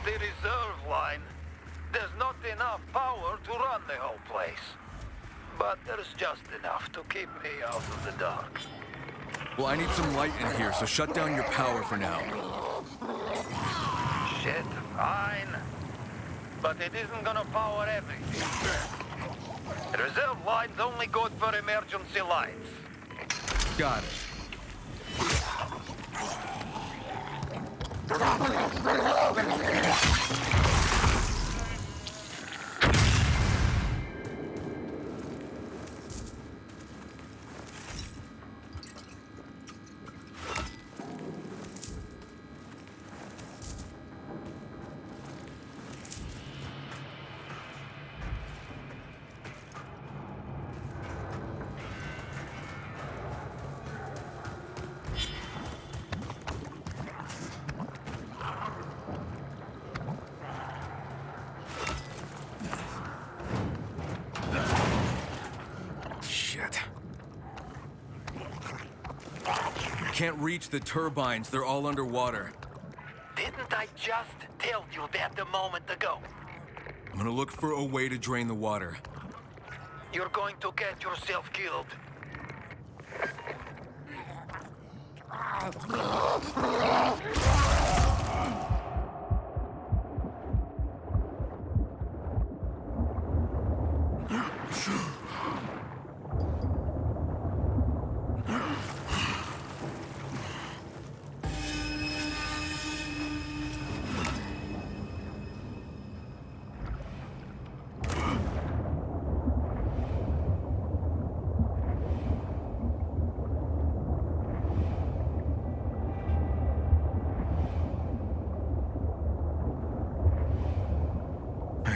the reserve line. There's not enough power to run the whole place. But there's just enough to keep me out of the dark. Well, I need some light in here, so shut down your power for now. Shit, fine. But it isn't gonna power everything. The reserve line's only good for emergency lights. Got it. Can't reach the turbines. They're all underwater. Didn't I just tell you that a moment ago? I'm gonna look for a way to drain the water. You're going to get yourself killed.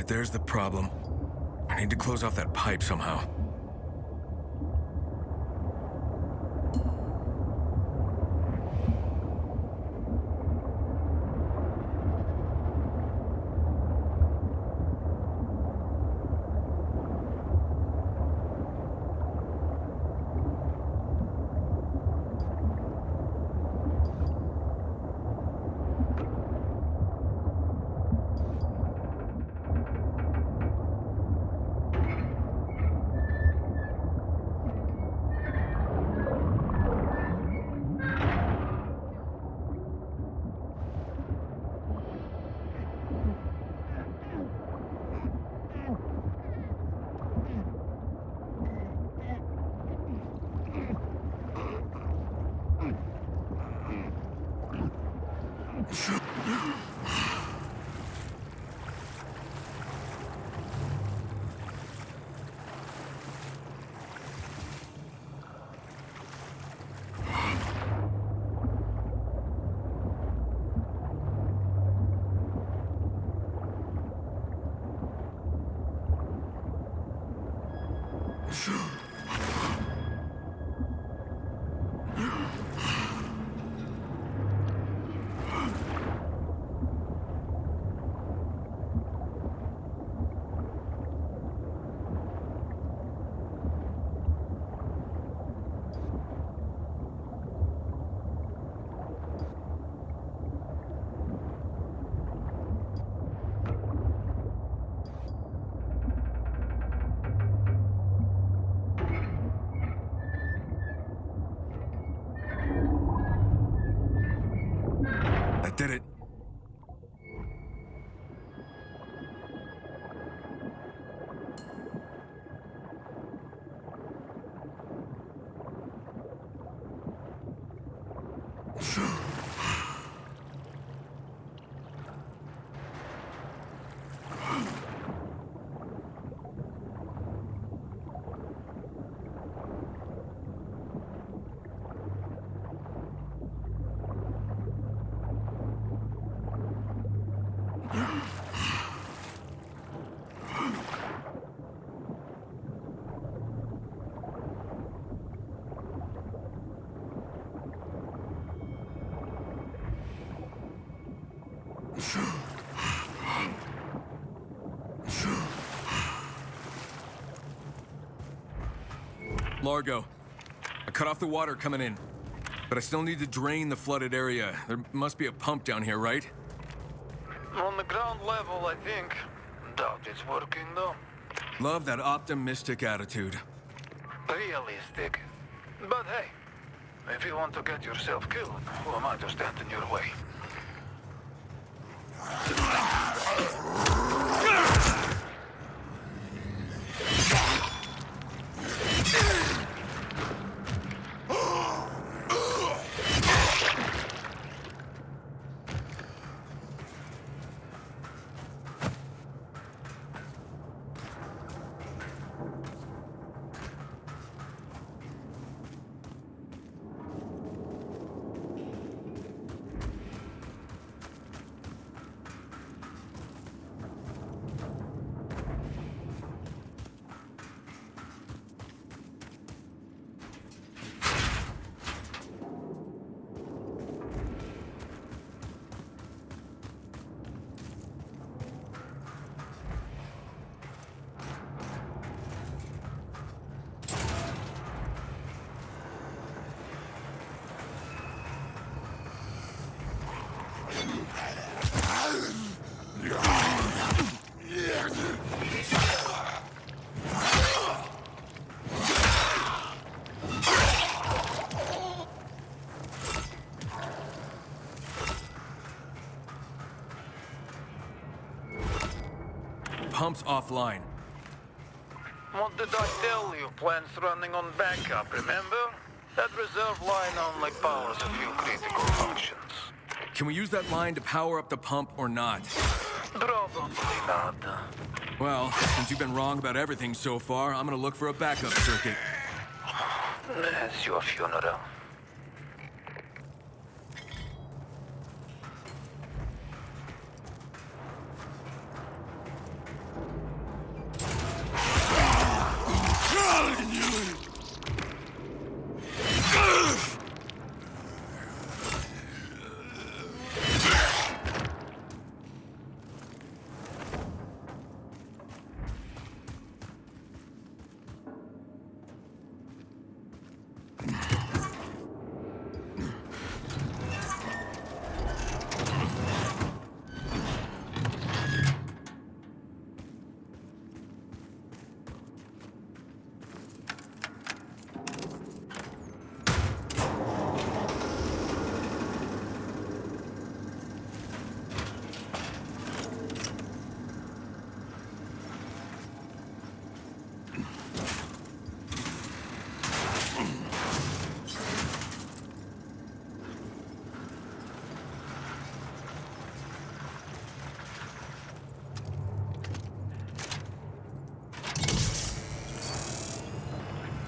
There's the problem. I need to close off that pipe somehow. Did it. Largo, I cut off the water coming in, but I still need to drain the flooded area. There must be a pump down here, right? On the ground level, I think. Doubt it's working, though. Love that optimistic attitude. Realistic. But hey, if you want to get yourself killed, who am I to stand in your way? Pump's offline. What did I tell you? Plants running on backup, remember? That reserve line only powers a few critical functions. Can we use that line to power up the pump or not? Probably not. Well, since you've been wrong about everything so far, I'm gonna look for a backup circuit. It's your funeral.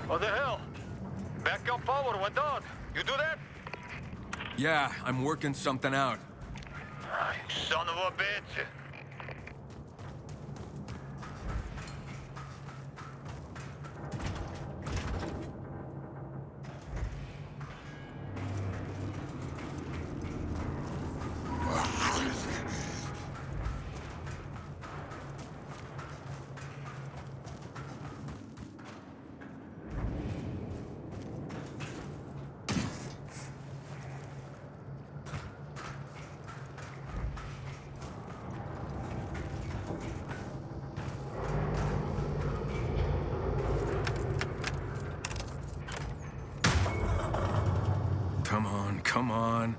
What the hell? Backup power went out. You do that? Yeah, I'm working something out. You son of a bitch. Come on, come on.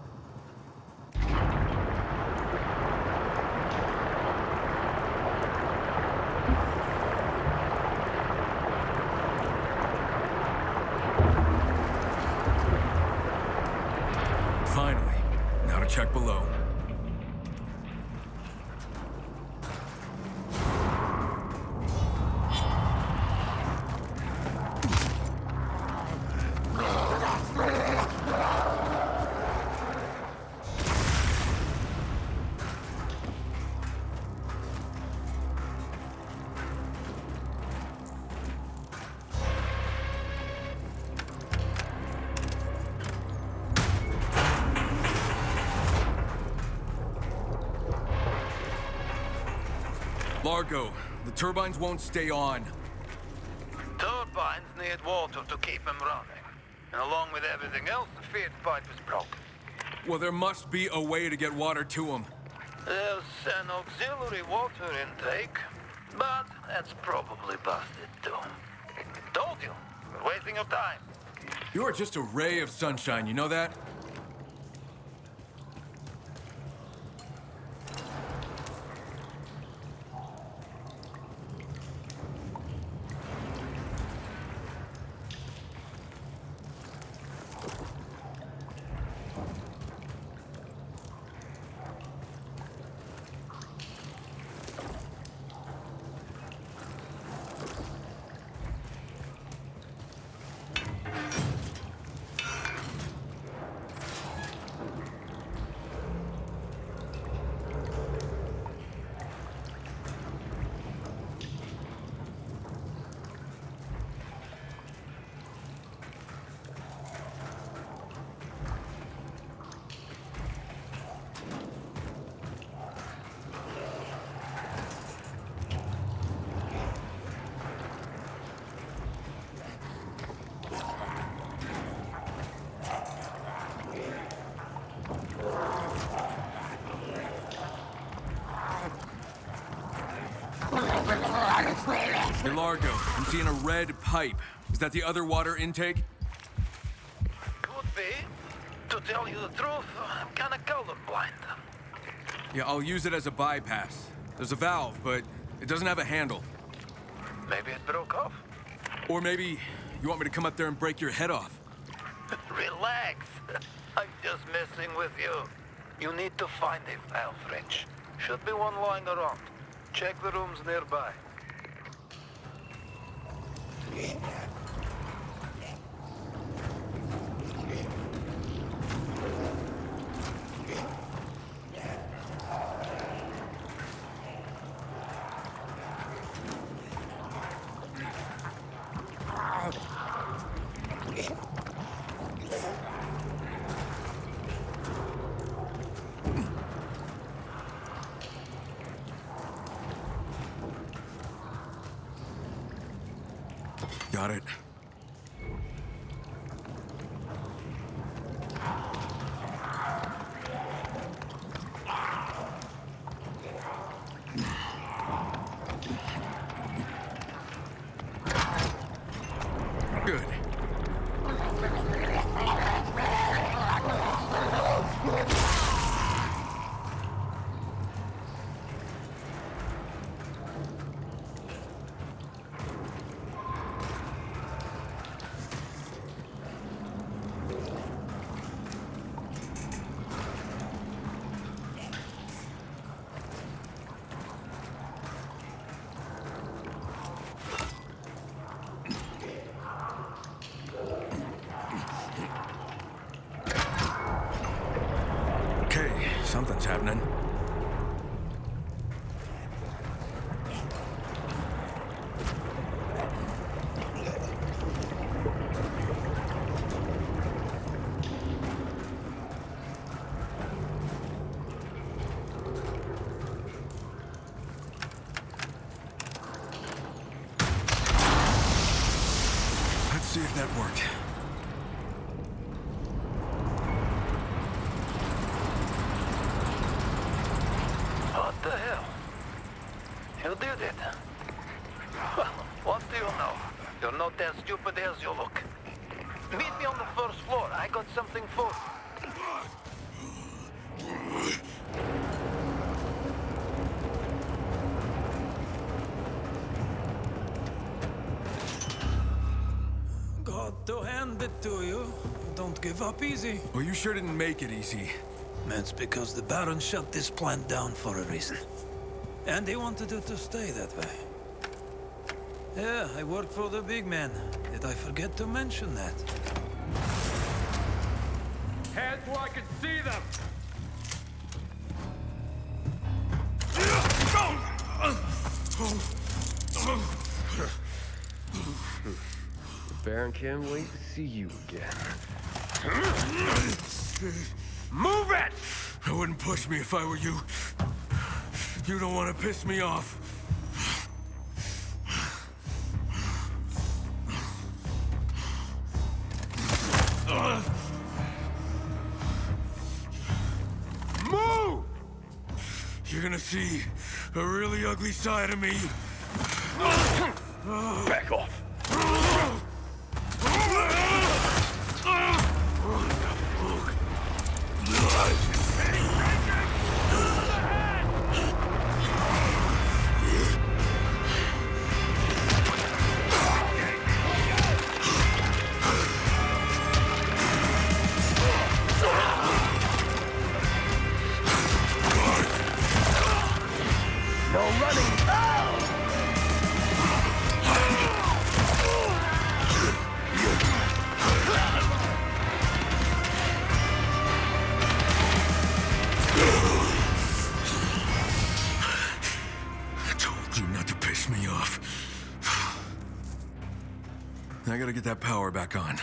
Finally. Now to check below. Largo, the turbines won't stay on. Turbines need water to keep them running. And along with everything else, the feed pipe is broken. Well, there must be a way to get water to them. There's an auxiliary water intake, but that's probably busted too. Told you, we're wasting your time. You are just a ray of sunshine, you know that? Hey, Largo, I'm seeing a red pipe. Is that the other water intake? Could be. To tell you the truth, I'm kinda colorblind. Yeah, I'll use it as a bypass. There's a valve, but it doesn't have a handle. Maybe it broke off? Or maybe you want me to come up there and break your head off. Relax. I'm just messing with you. You need to find a valve wrench. Should be one lying around. Check the rooms nearby. Got it. Good. Okay, something's happening. Let's see if that worked. What the hell? You did it. Well, what do you know? You're not as stupid as you look. Meet me on the first floor. I got something for you. Got to hand it to you. Don't give up easy. Well, you sure didn't make it easy. That's because the Baron shut this plant down for a reason. And he wanted it to stay that way. Yeah, I work for the big man. Did I forget to mention that? Hands where I can see them! The Baron can't wait to see you again. Move it! I wouldn't push me if I were you. You don't want to piss me off. Move! You're gonna see a really ugly side of me. Back off. No running. I told you not to piss me off. I gotta get that power back on.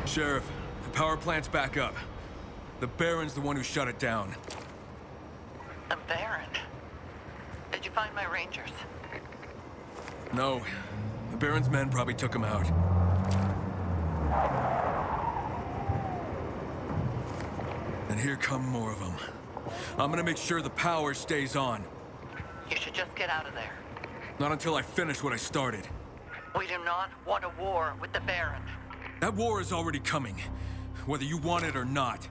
Sheriff, the power plant's back up. The Baron's the one who shut it down. The Baron? Did you find my rangers? No, the Baron's men probably took him out. And here come more of them. I'm gonna make sure the power stays on. You should just get out of there. Not until I finish what I started. We do not want a war with the Baron. That war is already coming, whether you want it or not.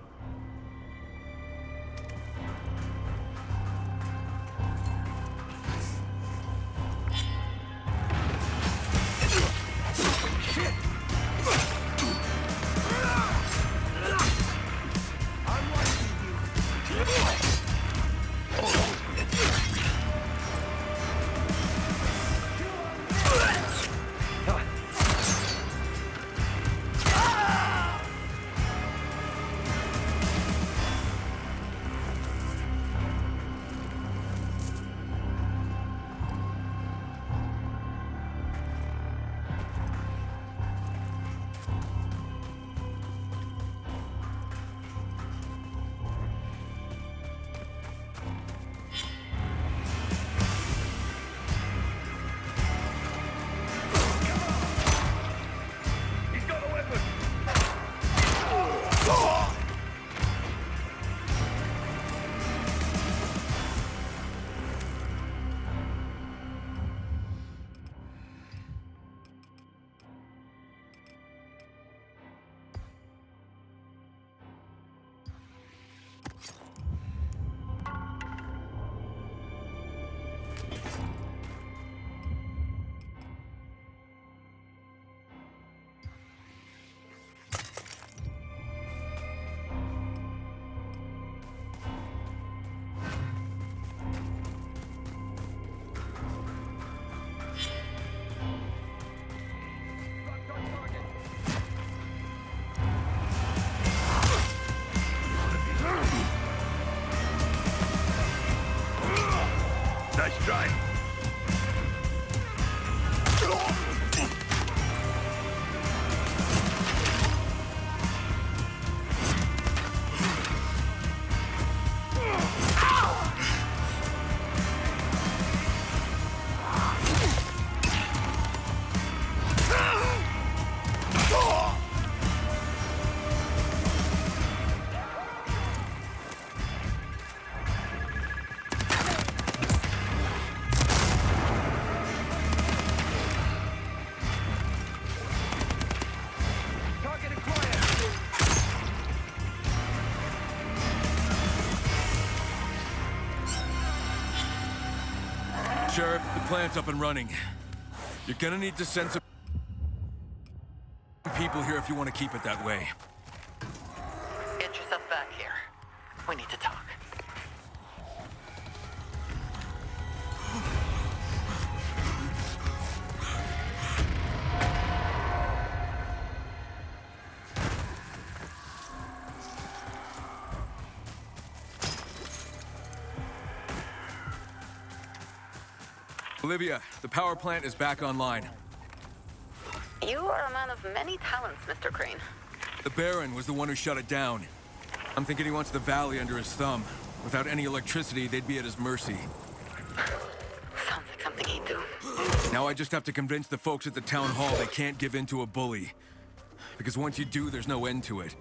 plant up and running. You're gonna need to send some people here if you want to keep it that way. Get yourself back here. We need to talk. Olivia, the power plant is back online. You are a man of many talents, Mr. Crane. The Baron was the one who shut it down. I'm thinking he wants the valley under his thumb. Without any electricity, they'd be at his mercy. Sounds like something he'd do. Now I just have to convince the folks at the town hall they can't give in to a bully. Because once you do, there's no end to it.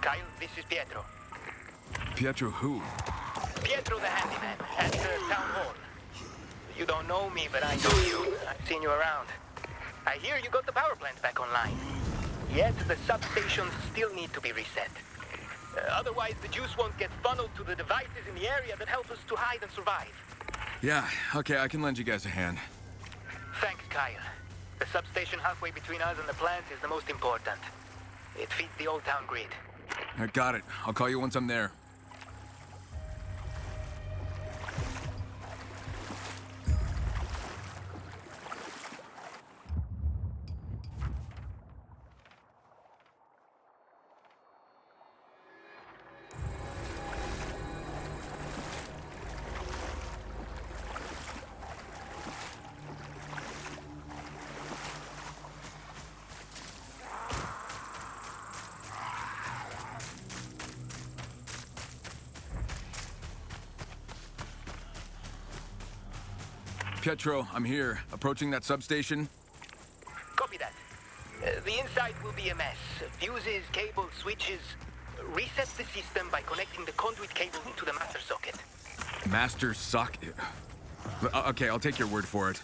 Kyle, this is Pietro. Pietro who? Pietro the handyman at the town hall. You don't know me, but I know you. I've seen you around. I hear you got the power plant back online. Yet the substations still need to be reset. Otherwise, the juice won't get funneled to the devices in the area that help us to hide and survive. Yeah, okay, I can lend you guys a hand. Thanks, Kyle. The substation halfway between us and the plant is the most important. It feeds the old town grid. I got it. I'll call you once I'm there. Pietro, I'm here. Approaching that substation. Copy that. The inside will be a mess. Fuses, cables, switches. Reset the system by connecting the conduit cable into the master socket. Master socket. Okay, I'll take your word for it.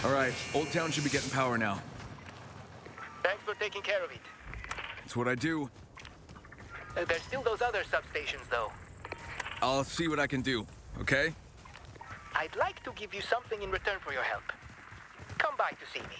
All right, Old Town should be getting power now. Thanks for taking care of it. It's what I do. There's still those other substations, though. I'll see what I can do, okay? I'd like to give you something in return for your help. Come by to see me.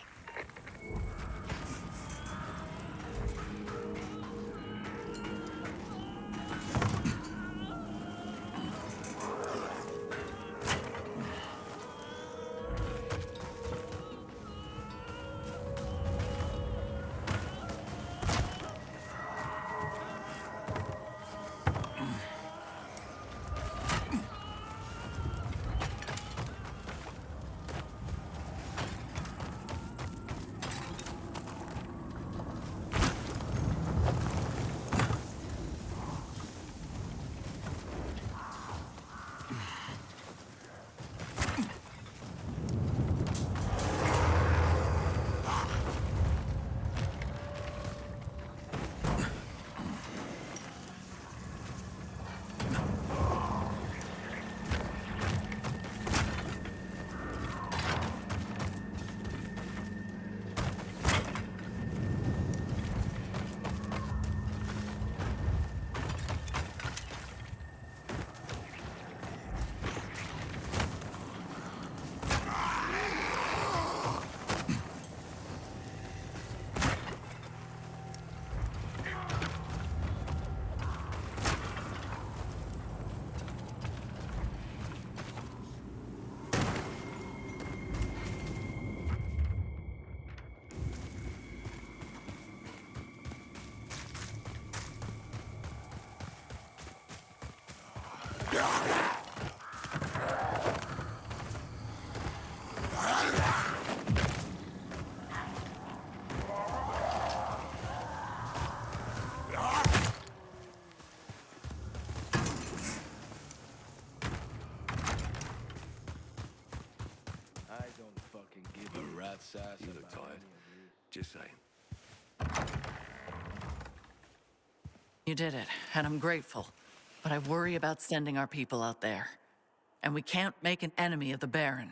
You look tired. Just saying. You did it, and I'm grateful. But I worry about sending our people out there. And we can't make an enemy of the Baron.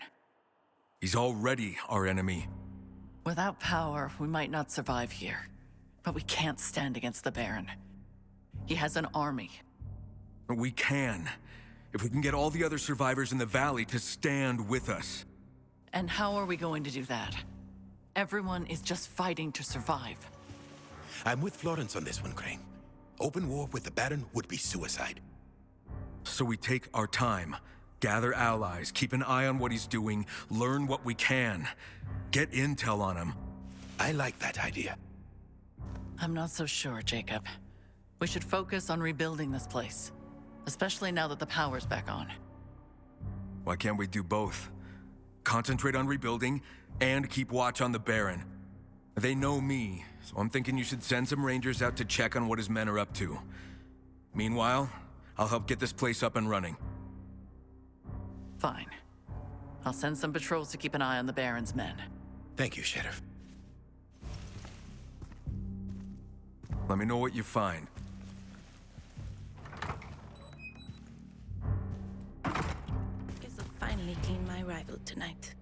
He's already our enemy. Without power, we might not survive here. But we can't stand against the Baron. He has an army. We can. If we can get all the other survivors in the valley to stand with us. And how are we going to do that? Everyone is just fighting to survive. I'm with Florence on this one, Crane. Open war with the Baron would be suicide. So we take our time, gather allies, keep an eye on what he's doing, learn what we can, get intel on him. I like that idea. I'm not so sure, Jacob. We should focus on rebuilding this place. Especially now that the power's back on. Why can't we do both? Concentrate on rebuilding and keep watch on the Baron. They know me, so I'm thinking you should send some rangers out to check on what his men are up to. Meanwhile, I'll help get this place up and running. Fine. I'll send some patrols to keep an eye on the Baron's men. Thank you, Sheriff. Let me know what you find. Guess I'll finally clean my rival tonight.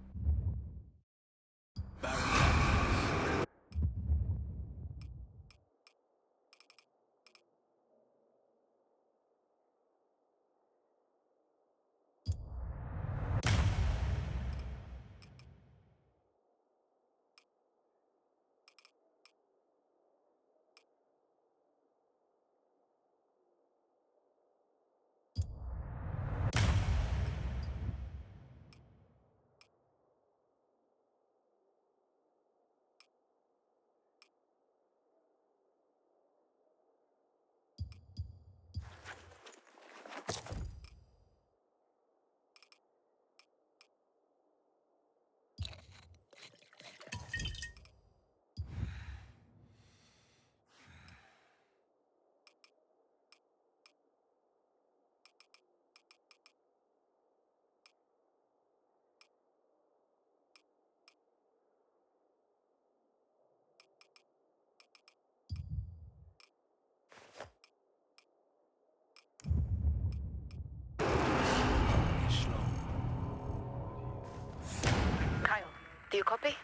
Do you copy?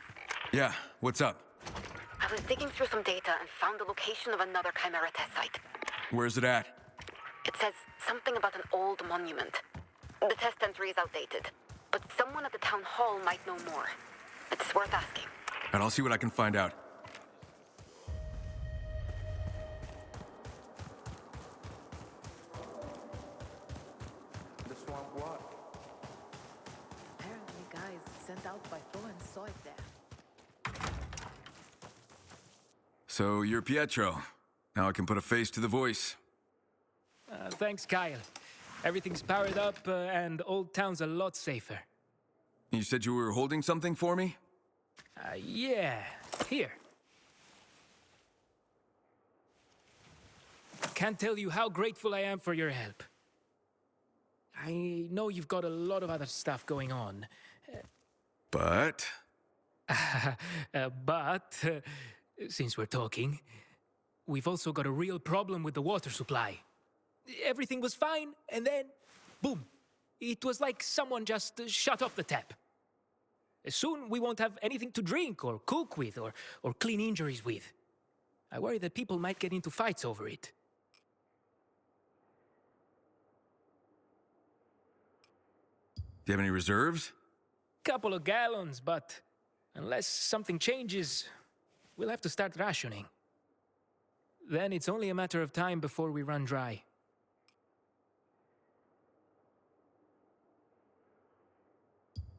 Yeah, what's up? I was digging through some data and found the location of another Chimera test site. Where's it at? It says something about an old monument. The test entry is outdated, but someone at the town hall might know more. It's worth asking. And I'll see what I can find out. Apparently, guys sent out by Thorn saw it there. So you're Pietro. Now I can put a face to the voice. Thanks, Kyle. Everything's powered up, and Old Town's a lot safer. You said you were holding something for me? Yeah. Here. Can't tell you how grateful I am for your help. I know you've got a lot of other stuff going on. But? Since we're talking, we've also got a real problem with the water supply. Everything was fine, and then, boom. It was like someone just shut off the tap. Soon we won't have anything to drink or cook with or clean injuries with. I worry that people might get into fights over it. Do you have any reserves? Couple of gallons, but unless something changes, we'll have to start rationing. Then it's only a matter of time before we run dry.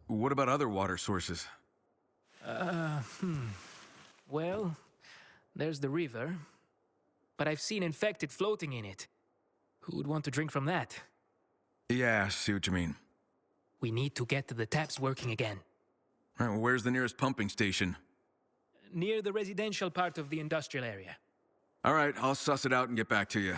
What about other water sources? Well, there's the river, but I've seen infected floating in it. Who would want to drink from that? Yeah, I see what you mean. We need to get the taps working again. All right, well, where's the nearest pumping station? Near the residential part of the industrial area. All right, I'll suss it out and get back to you.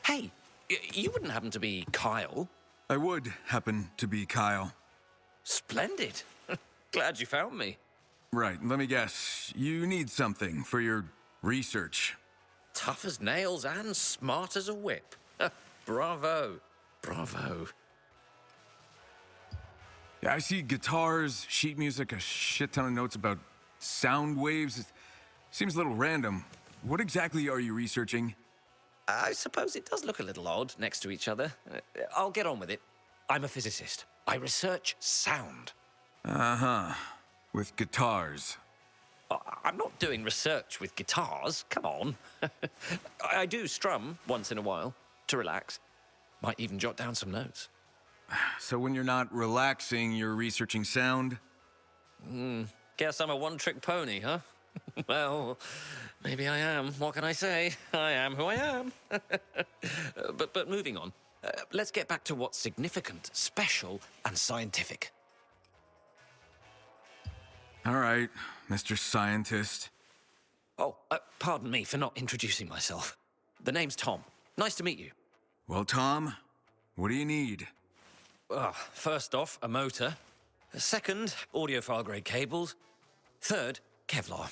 Hey, you wouldn't happen to be Kyle? I would happen to be Kyle. Splendid. Glad you found me. Right, let me guess. You need something for your research. Tough as nails and smart as a whip. Bravo. Bravo. Yeah, I see guitars, sheet music, a shit ton of notes about sound waves. It seems a little random. What exactly are you researching? I suppose it does look a little odd next to each other. I'll get on with it. I'm a physicist. I research sound. Uh-huh. With guitars. I'm not doing research with guitars. Come on. I do strum once in a while to relax. Might even jot down some notes. So when you're not relaxing, you're researching sound? Guess I'm a one-trick pony, huh? Well, maybe I am. What can I say? I am who I am. But moving on. Let's get back to what's significant, special, and scientific. All right, Mr. Scientist. Oh, pardon me for not introducing myself. The name's Tom. Nice to meet you. Well, Tom, what do you need? First off, a motor. Second, audiophile-grade cables. Third, Kevlar.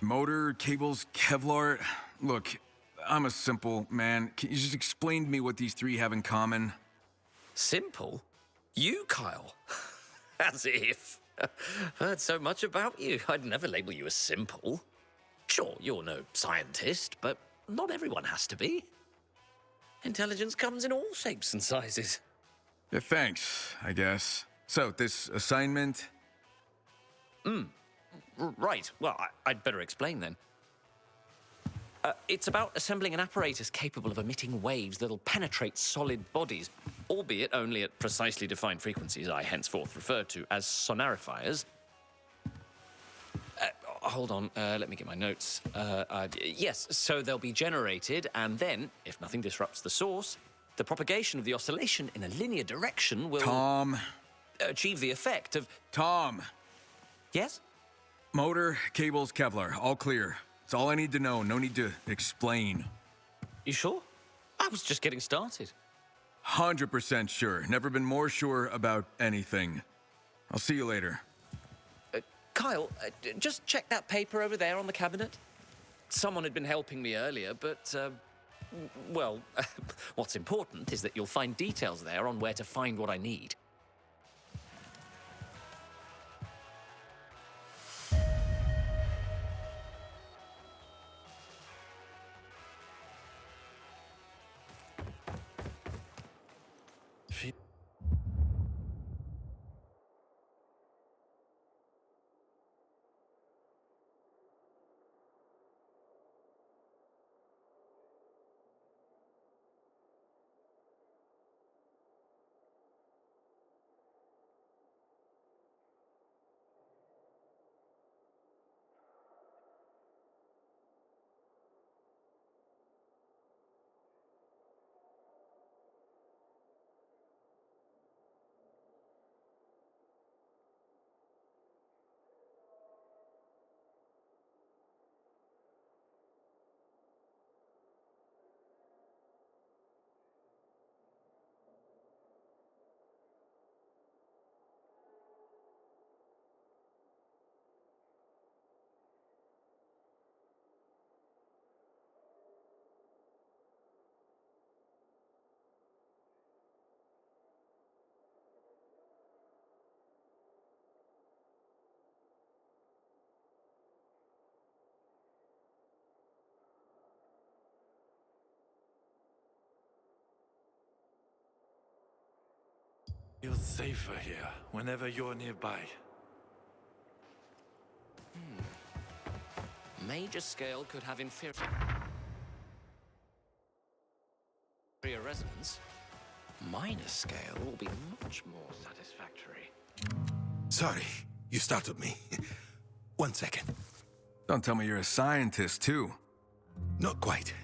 Motor, cables, Kevlar. Look, I'm a simple man. Can you just explain to me what these three have in common? Simple? You, Kyle? As if. Heard so much about you. I'd never label you as simple. Sure, you're no scientist, but not everyone has to be. Intelligence comes in all shapes and sizes. Yeah, thanks, I guess. So, this assignment? Right. Well, I'd better explain then. It's about assembling an apparatus capable of emitting waves that'll penetrate solid bodies. albeit only at precisely defined frequencies I henceforth refer to as sonarifiers. Hold on, let me get my notes. Yes, so they'll be generated, and then, if nothing disrupts the source, the propagation of the oscillation in a linear direction will... Tom. Achieve the effect of... Tom. Yes? Motor, cables, Kevlar, all clear. It's all I need to know. No need to explain. You sure? I was just getting started. 100% sure. Never been more sure about anything. I'll see you later. Kyle, just check that paper over there on the cabinet. Someone had been helping me earlier, but, well, what's important is that you'll find details there on where to find what I need. Feel safer here whenever you're nearby. Major scale could have inferior resonance. Minor scale will be much more satisfactory. Sorry, you startled me. 1 second. Don't tell me you're a scientist, too. Not quite.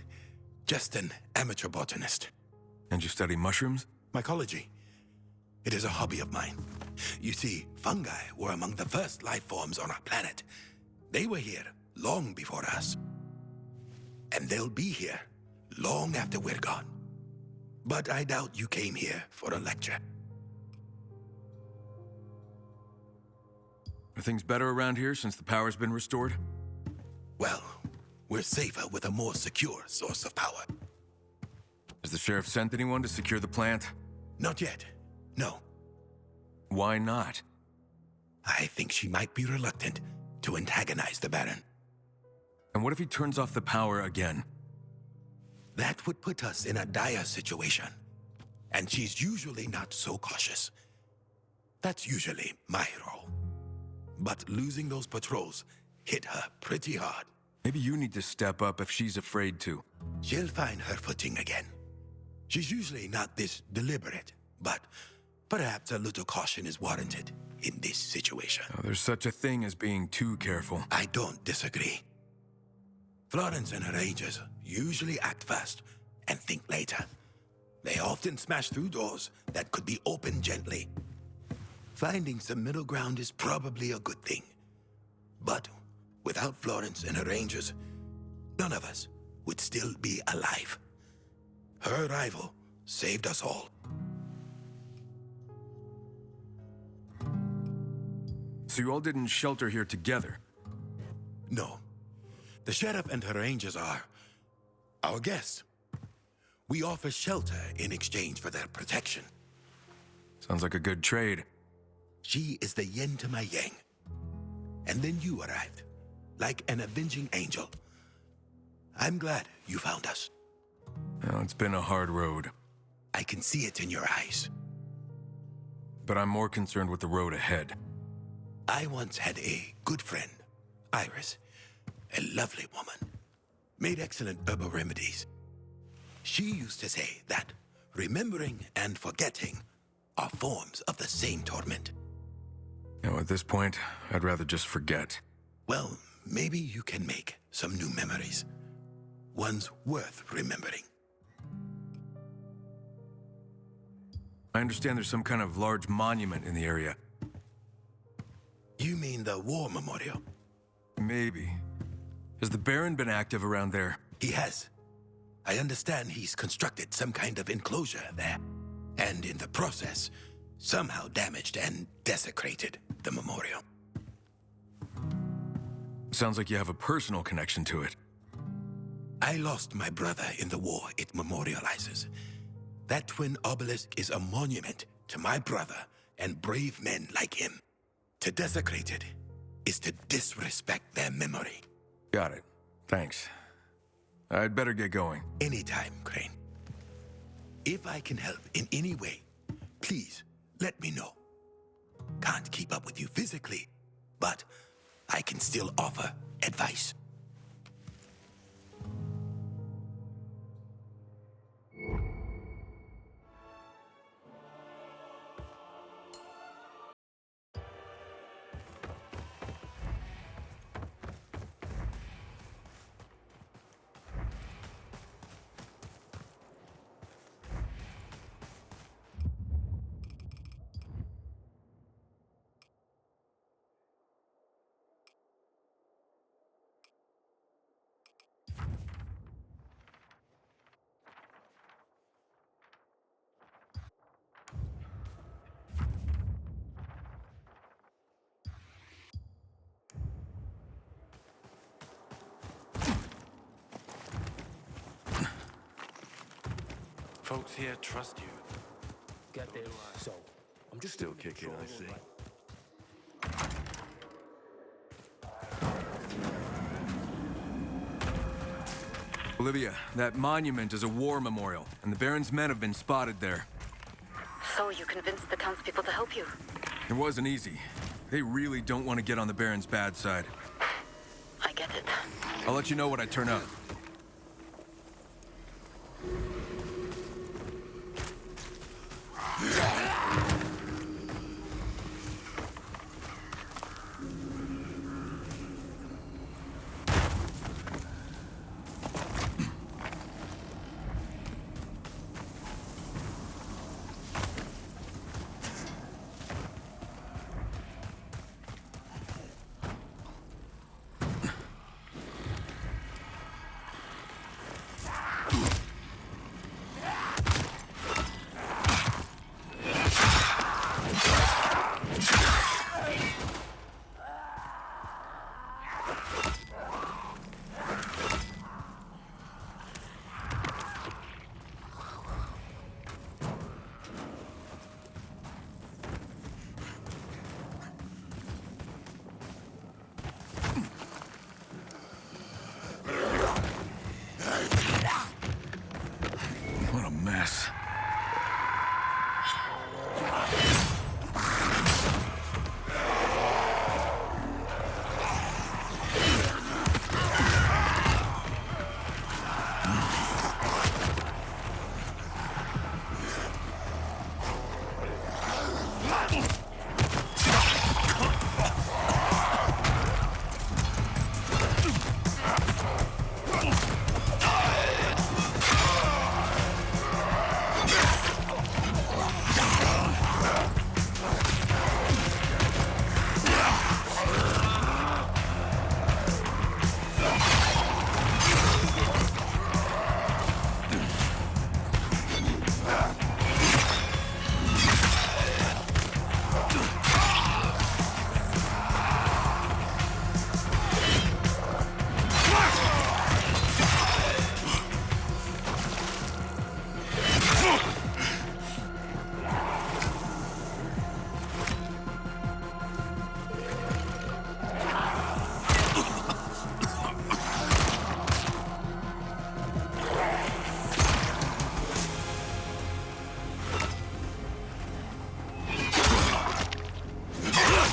Just an amateur botanist. And you study mushrooms? Mycology. It is a hobby of mine. You see, fungi were among the first life forms on our planet. They were here long before us. And they'll be here long after we're gone. But I doubt you came here for a lecture. Are things better around here since the power's been restored? Well, we're safer with a more secure source of power. Has the sheriff sent anyone to secure the plant? Not yet. No. Why not? I think she might be reluctant to antagonize the Baron. And what if he turns off the power again? That would put us in a dire situation. And she's usually not so cautious. That's usually my role. But losing those patrols hit her pretty hard. Maybe you need to step up if she's afraid to. She'll find her footing again. She's usually not this deliberate, but perhaps a little caution is warranted in this situation. Oh, there's such a thing as being too careful. I don't disagree. Florence and her rangers usually act first and think later. They often smash through doors that could be opened gently. Finding some middle ground is probably a good thing. But without Florence and her rangers, none of us would still be alive. Her arrival saved us all. So you all didn't shelter here together? No. The sheriff and her rangers are our guests. We offer shelter in exchange for their protection. Sounds like a good trade. She is the yin to my yang. And then you arrived, like an avenging angel. I'm glad you found us. Well, it's been a hard road. I can see it in your eyes. But I'm more concerned with the road ahead. I once had a good friend, Iris, a lovely woman, made excellent herbal remedies. She used to say that Remembering and forgetting are forms of the same torment. Now, at this point, I'd rather just forget. Well, maybe you can make some new memories. Ones worth remembering. I understand there's some kind of large monument in the area. You mean the war memorial? Maybe. Has the Baron been active around there? He has. I understand he's constructed some kind of enclosure there. And in the process, somehow damaged and desecrated the memorial. Sounds like you have a personal connection to it. I lost my brother in the war it memorializes. That twin obelisk is a monument to my brother and brave men like him. To desecrate it is to disrespect their memory. Got it. Thanks. I'd better get going. Anytime, Crane. If I can help in any way, please let me know. Can't keep up with you physically, but I can still offer advice. Folks here trust you. Got this. So, I'm just Still kicking, I see. Olivia, that monument is a war memorial, and the Baron's men have been spotted there. So you convinced the townspeople to help you? It wasn't easy. They really don't want to get on the Baron's bad side. I get it. I'll let you know when I turn up. What a mess.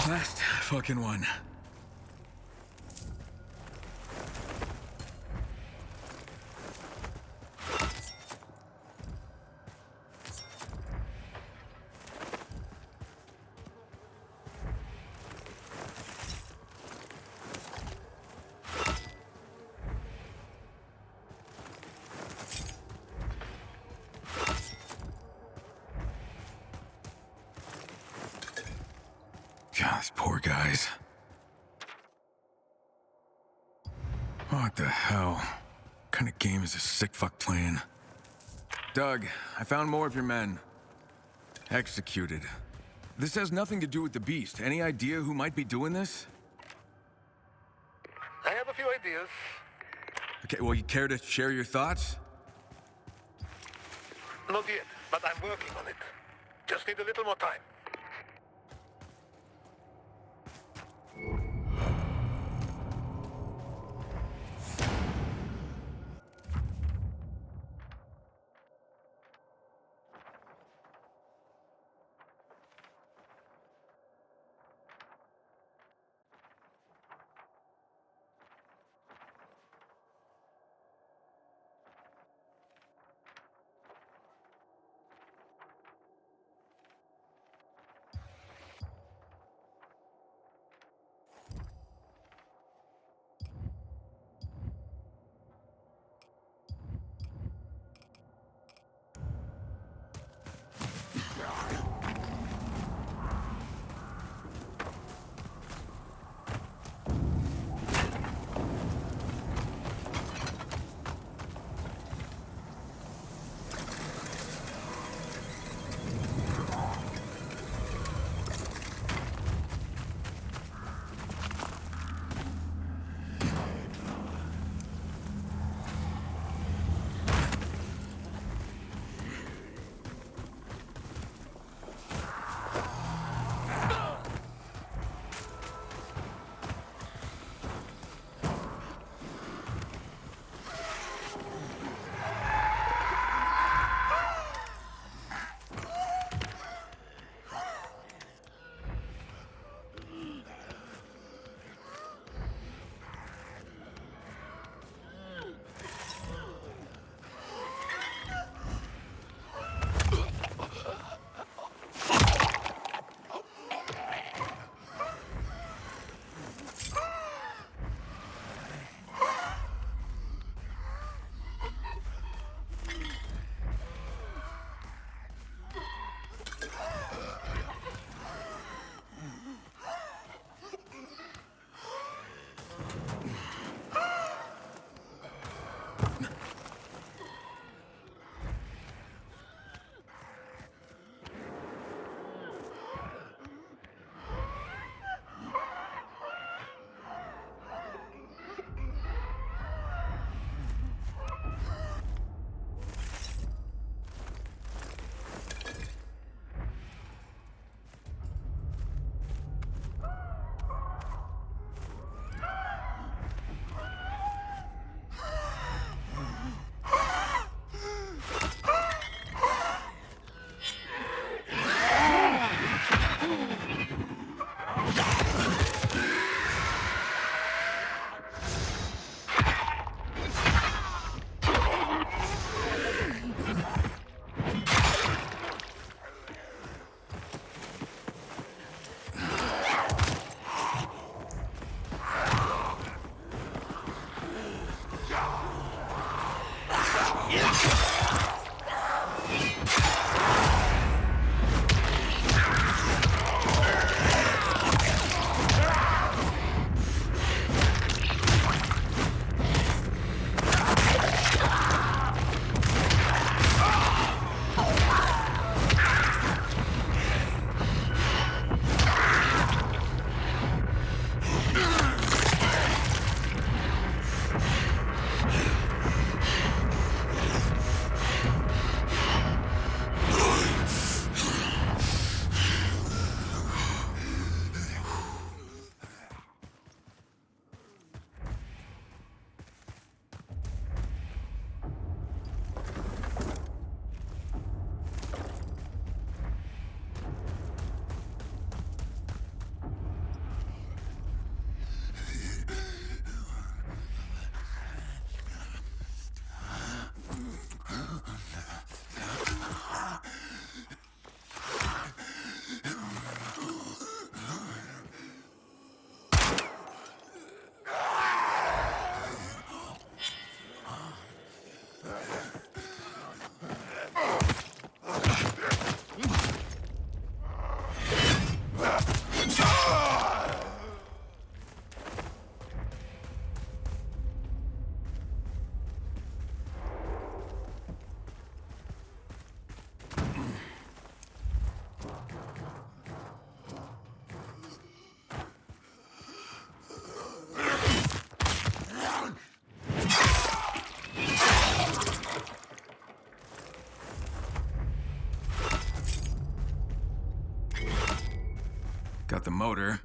Last fucking one. These poor guys. What the hell? What kind of game is this sick fuck playing? Doug, I found more of your men. Executed. This has nothing to do with the beast. Any idea who might be doing this? I have a few ideas. Okay, well, you care to share your thoughts? Not yet, but I'm working on it. Just need a little more time. Got the motor.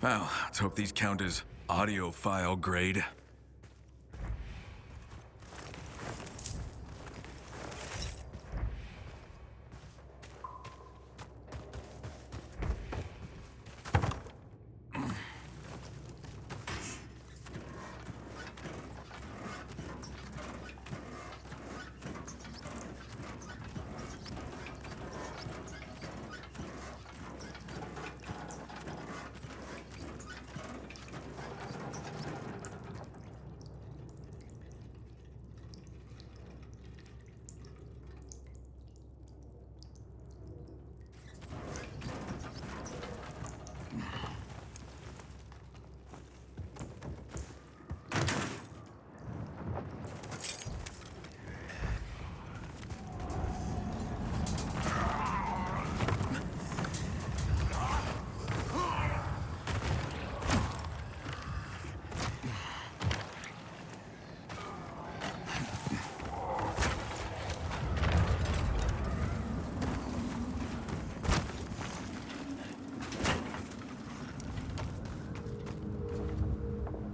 Well, let's hope these count as audiophile grade.